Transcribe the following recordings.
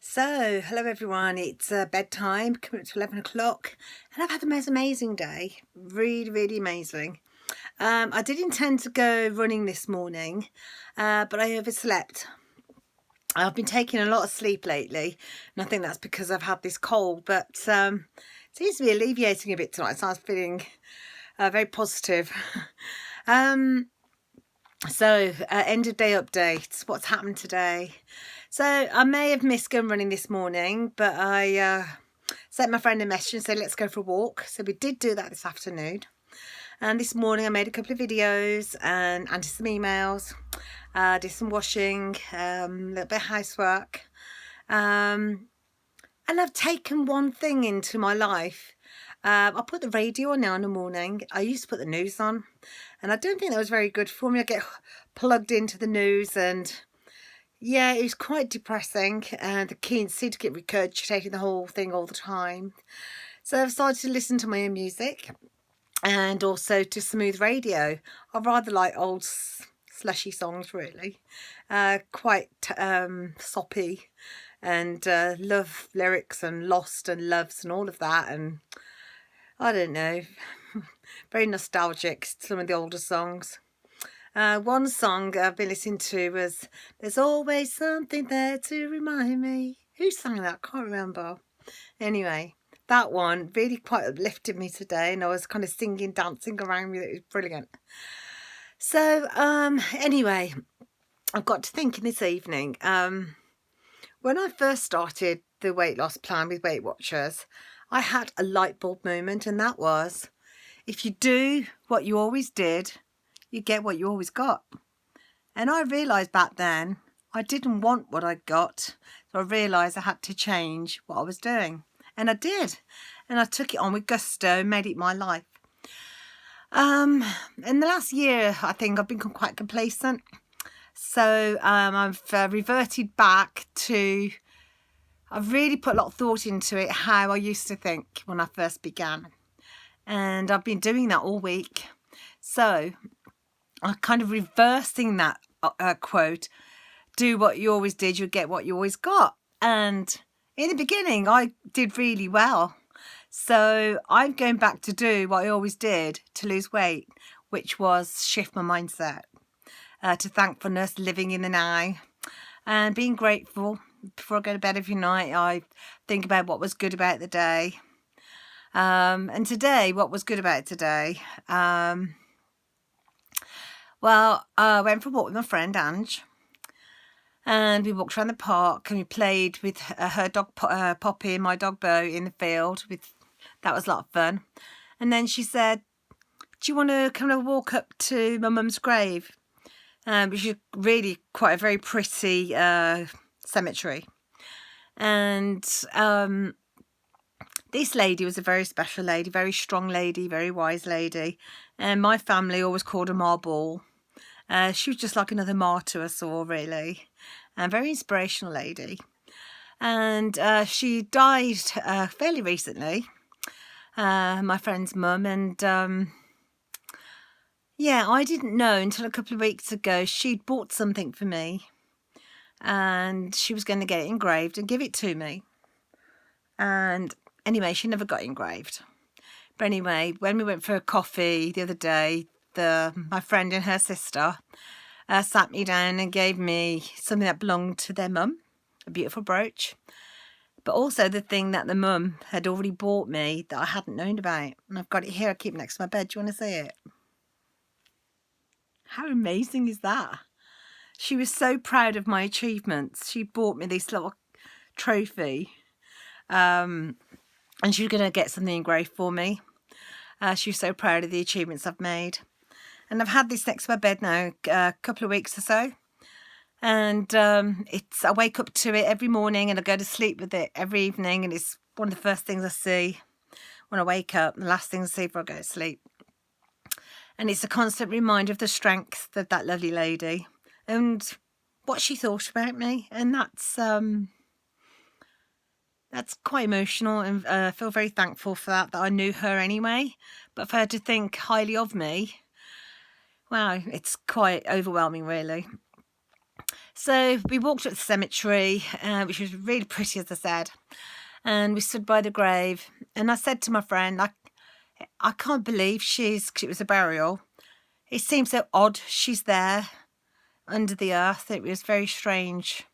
So, hello everyone, it's bedtime, coming up to 11 o'clock, and I've had the most amazing day, really amazing. I did intend to go running this morning, but I overslept. I've been taking a lot of sleep lately, and I think that's because I've had this cold, but it seems to be alleviating a bit tonight, so I was feeling very positive. End of day updates, what's happened today. So I may have missed going running this morning, but I sent my friend a message and said, let's go for a walk. So we did do that this afternoon. And this morning I made a couple of videos and answered some emails, did some washing, a little bit of housework. And I've taken one thing into my life. I put the radio on now in the morning. I used to put the news on, and I don't think that was very good for me. I get plugged into the news, and yeah, it was quite depressing, and the kids seemed to get regurgitating the whole thing all the time. So I've started to listen to my own music and also to smooth radio. I rather like old slushy songs, really, quite soppy, and love lyrics and lost and loves and all of that, and I don't know, very nostalgic, some of the older songs. One song I've been listening to was There's Always Something There to Remind Me. Who sang that? I can't remember. Anyway, that one really quite uplifted me today, and I was kind of singing, dancing around with it. It was brilliant. So, anyway, I've got to thinking this evening. When I first started the weight loss plan with Weight Watchers, I had a light bulb moment, and that was, if you do what you always did, you get what you always got. And I realised back then I didn't want what I got, so I realised I had to change what I was doing, and I did, and I took it on with gusto and made it my life. In the last year, I think I've become quite complacent, so I've reverted back to, I've really put a lot of thought into it, how I used to think when I first began, and I've been doing that all week. So I'm kind of reversing that quote, do what you always did, you'll get what you always got. And in the beginning, I did really well. So I'm going back to do what I always did to lose weight, which was shift my mindset to thankfulness, living in the now, and being grateful. Before I go to bed every night, I think about what was good about the day. And today, what was good about today? Well, I went for a walk with my friend Ange, and we walked around the park, and we played with her dog Poppy and my dog Bo in the field. That was a lot of fun. And then she said, do you want to come and walk up to my mum's grave? Which is really quite a very pretty cemetery. And this lady was a very special lady, very strong lady, very wise lady. And my family always called her Ma Ball. She was just like another Ma to us all, really. A very inspirational lady. And she died fairly recently, my friend's mum. And yeah, I didn't know until a couple of weeks ago she'd bought something for me. And she was going to get it engraved and give it to me. And anyway, she never got engraved. But anyway, when we went for a coffee the other day, my friend and her sister sat me down and gave me something that belonged to their mum, a beautiful brooch, but also the thing that the mum had already bought me that I hadn't known about. And I've got it here, I keep it next to my bed. Do you want to see it? How amazing is that? She was so proud of my achievements. She bought me this little trophy, and she was going to get something engraved for me. She was so proud of the achievements I've made. And I've had this next to my bed now a couple of weeks or so. And I wake up to it every morning, and I go to sleep with it every evening. And it's one of the first things I see when I wake up, and the last thing I see before I go to sleep. And it's a constant reminder of the strength of that lovely lady and what she thought about me. And that's quite emotional, and I feel very thankful for that I knew her anyway. But for her to think highly of me, wow, it's quite overwhelming, really. So we walked up the cemetery, which was really pretty, as I said, and we stood by the grave. And I said to my friend, I can't believe it was a burial. It seems so odd she's there under the earth. It was very strange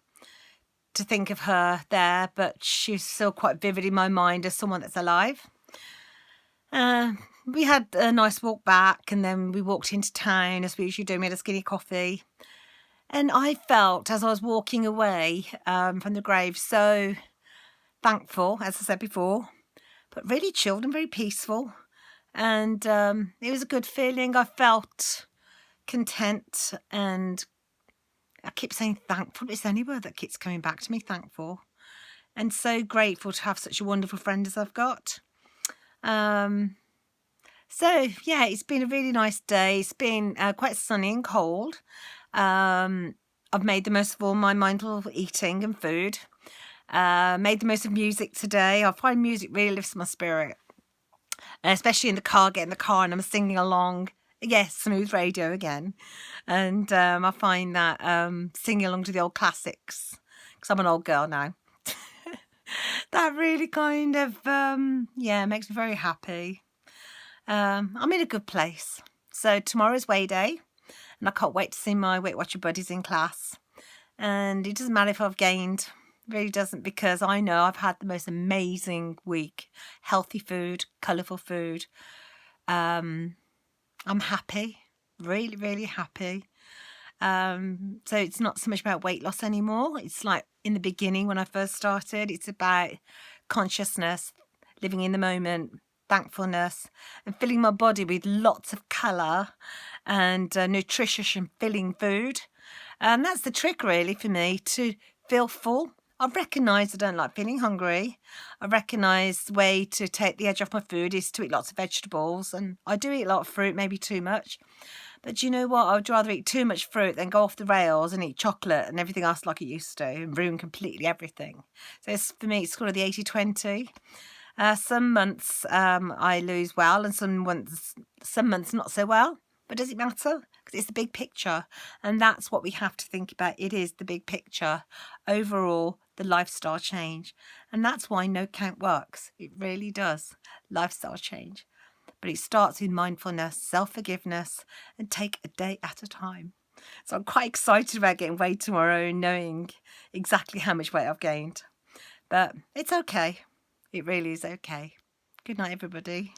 to think of her there, but she's still quite vivid in my mind as someone that's alive. We had a nice walk back, and then we walked into town as we usually do. We had a skinny coffee. And I felt, as I was walking away from the grave, so thankful, as I said before, but really chilled and very peaceful. And it was a good feeling. I felt content, and I keep saying thankful. It's the only word that keeps coming back to me, thankful. And so grateful to have such a wonderful friend as I've got. So, yeah, it's been a really nice day. It's been quite sunny and cold. I've made the most of all my mindful eating and food. Made the most of music today. I find music really lifts my spirit, especially in the car, get in the car and I'm singing along. Yes, smooth radio again. And I find that singing along to the old classics, because I'm an old girl now, that really kind of, makes me very happy. I'm in a good place. So tomorrow's weigh day, and I can't wait to see my Weight Watcher buddies in class. And it doesn't matter if I've gained, it really doesn't, because I know I've had the most amazing week. Healthy food, colourful food. I'm happy, really, really happy. So it's not so much about weight loss anymore. It's like in the beginning when I first started, it's about consciousness, living in the moment, thankfulness, and filling my body with lots of colour and nutritious and filling food. And that's the trick really for me, to feel full. I've recognised I don't like feeling hungry. I recognise the way to take the edge off my food is to eat lots of vegetables, and I do eat a lot of fruit, maybe too much. But do you know what? I would rather eat too much fruit than go off the rails and eat chocolate and everything else like it used to and ruin completely everything. So for me, it's sort of the 80-20. Some months I lose well, and some months not so well. But does it matter? Because it's the big picture. And that's what we have to think about. It is the big picture. Overall, the lifestyle change. And that's why No Count works. It really does. Lifestyle change. But it starts with mindfulness, self-forgiveness, and take a day at a time. So I'm quite excited about getting weighed tomorrow and knowing exactly how much weight I've gained. But it's okay. It really is okay. Good night, everybody.